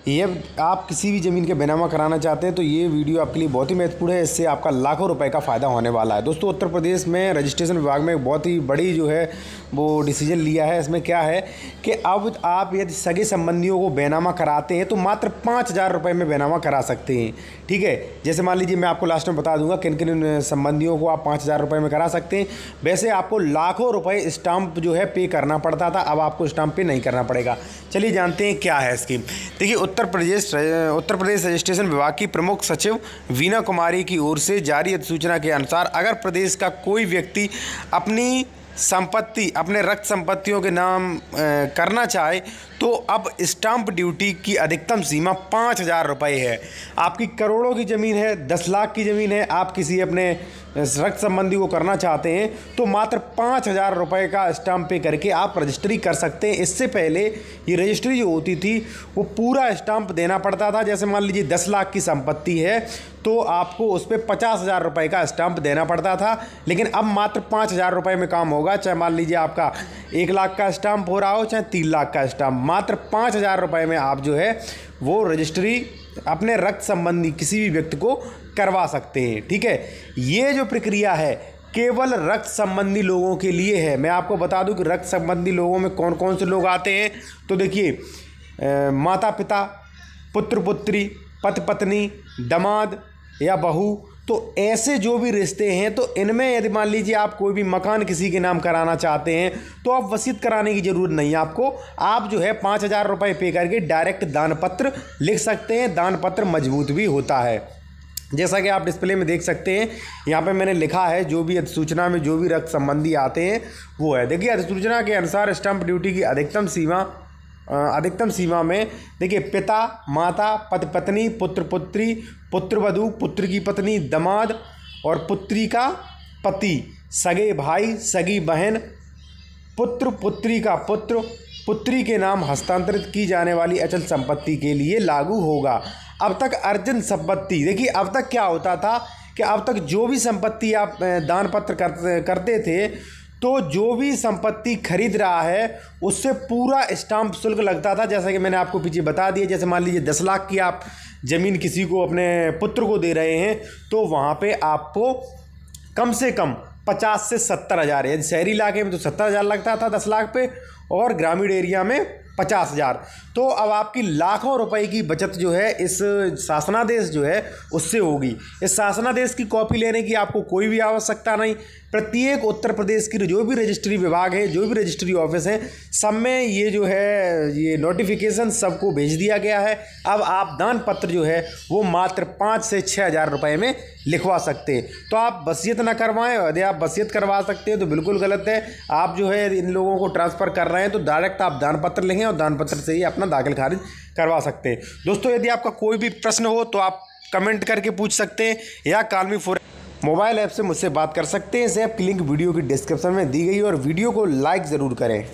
ये आप किसी भी ज़मीन के बेनामा कराना चाहते हैं तो ये वीडियो आपके लिए बहुत ही महत्वपूर्ण है। इससे आपका लाखों रुपए का फ़ायदा होने वाला है। दोस्तों, उत्तर प्रदेश में रजिस्ट्रेशन विभाग में एक बहुत ही बड़ी जो है वो डिसीजन लिया है। इसमें क्या है कि अब आप यदि सगे संबंधियों को बेनामा कराते हैं तो मात्र 5,000 रुपये में बेनामा करा सकते हैं। ठीक है, जैसे मान लीजिए मैं आपको लास्ट में बता दूंगा किन किन संबंधियों को आप 5,000 रुपये में करा सकते हैं। वैसे आपको लाखों रुपए स्टाम्प जो है पे करना पड़ता था, अब आपको स्टाम्प पे नहीं करना पड़ेगा। चलिए जानते हैं क्या है स्कीम। देखिए, उत्तर प्रदेश रजिस्ट्रेशन विभाग की प्रमुख सचिव वीना कुमारी की ओर से जारी अधिसूचना के अनुसार अगर प्रदेश का कोई व्यक्ति अपनी संपत्ति अपने रक्त संपत्तियों के नाम करना चाहे तो अब स्टाम्प ड्यूटी की अधिकतम सीमा 5,000 रुपये है। आपकी करोड़ों की ज़मीन है, 10 लाख की ज़मीन है, आप किसी अपने रक्त संबंधी को करना चाहते हैं तो मात्र 5,000 रुपये का स्टाम्प पे करके आप रजिस्ट्री कर सकते हैं। इससे पहले ये रजिस्ट्री जो होती थी वो पूरा स्टाम्प देना पड़ता था। जैसे मान लीजिए 10 लाख की संपत्ति है तो आपको उस पर 50,000 रुपये का स्टाम्प देना पड़ता था, लेकिन अब मात्र 5,000 रुपये में काम होगा। चाहे मान लीजिए आपका 1 लाख का स्टाम्प हो रहा हो चाहे 3 लाख का स्टाम्प, मात्र 5,000 रुपये में आप जो है वो रजिस्ट्री अपने रक्त संबंधी किसी भी व्यक्ति को करवा सकते हैं। ठीक है, ये जो प्रक्रिया है केवल रक्त संबंधी लोगों के लिए है। मैं आपको बता दूं कि रक्त संबंधी लोगों में कौन कौन से लोग आते हैं। तो देखिए, माता पिता, पुत्र पुत्री, पति पत्नी, दामाद या बहू, तो ऐसे जो भी रिश्ते हैं तो इनमें यदि मान लीजिए आप कोई भी मकान किसी के नाम कराना चाहते हैं तो आप वसीयत कराने की ज़रूरत नहीं है आपको। आप जो है 5,000 रुपये पे करके डायरेक्ट दान पत्र लिख सकते हैं। दान पत्र मजबूत भी होता है, जैसा कि आप डिस्प्ले में देख सकते हैं। यहाँ पे मैंने लिखा है जो भी अधिसूचना में जो भी रक्त संबंधी आते हैं वो है। देखिए, अधिसूचना के अनुसार स्टाम्प ड्यूटी की अधिकतम सीमा में देखिए पिता, माता, पति पत्नी, पुत्र पुत्री, पुत्रवधू, पुत्र की पत्नी, दामाद और पुत्री का पति, सगे भाई, सगी बहन, पुत्र पुत्री का पुत्र, पुत्री के नाम हस्तांतरित की जाने वाली अचल संपत्ति के लिए लागू होगा। अब तक अर्जन संपत्ति, देखिए अब तक क्या होता था कि अब तक जो भी संपत्ति आप दान पत्र करते थे तो जो भी संपत्ति खरीद रहा है उससे पूरा स्टाम्प शुल्क लगता था। जैसा कि मैंने आपको पीछे बता दिया, जैसे मान लीजिए 10 लाख की आप ज़मीन किसी को अपने पुत्र को दे रहे हैं तो वहाँ पे आपको कम से कम 50 से 70,000, यदि शहरी इलाके में तो 70,000 लगता था 10 लाख पे और ग्रामीण एरिया में 50,000। तो अब आपकी लाखों रुपए की बचत जो है इस शासनादेश जो है उससे होगी। इस शासनादेश की कॉपी लेने की आपको कोई भी आवश्यकता नहीं। प्रत्येक उत्तर प्रदेश की जो भी रजिस्ट्री विभाग है, जो भी रजिस्ट्री ऑफिस है, सब में ये जो है ये नोटिफिकेशन सबको भेज दिया गया है। अब आप दान पत्र जो है वो मात्र 5 से 6,000 रुपये में लिखवा सकते हैं। तो आप वसीयत ना करवाएं। यदि आप वसीयत करवा सकते हैं तो बिल्कुल गलत है। आप जो है इन लोगों को ट्रांसफ़र कर रहे हैं तो डायरेक्ट आप दान पत्र लिखें और दान पत्र से ही अपना दाखिल खारिज करवा सकते हैं। दोस्तों, यदि आपका कोई भी प्रश्न हो तो आप कमेंट करके पूछ सकते हैं या call me for mobile app से मुझसे बात कर सकते हैं। इस ऐप की लिंक वीडियो की डिस्क्रिप्शन में दी गई और वीडियो को लाइक ज़रूर करें।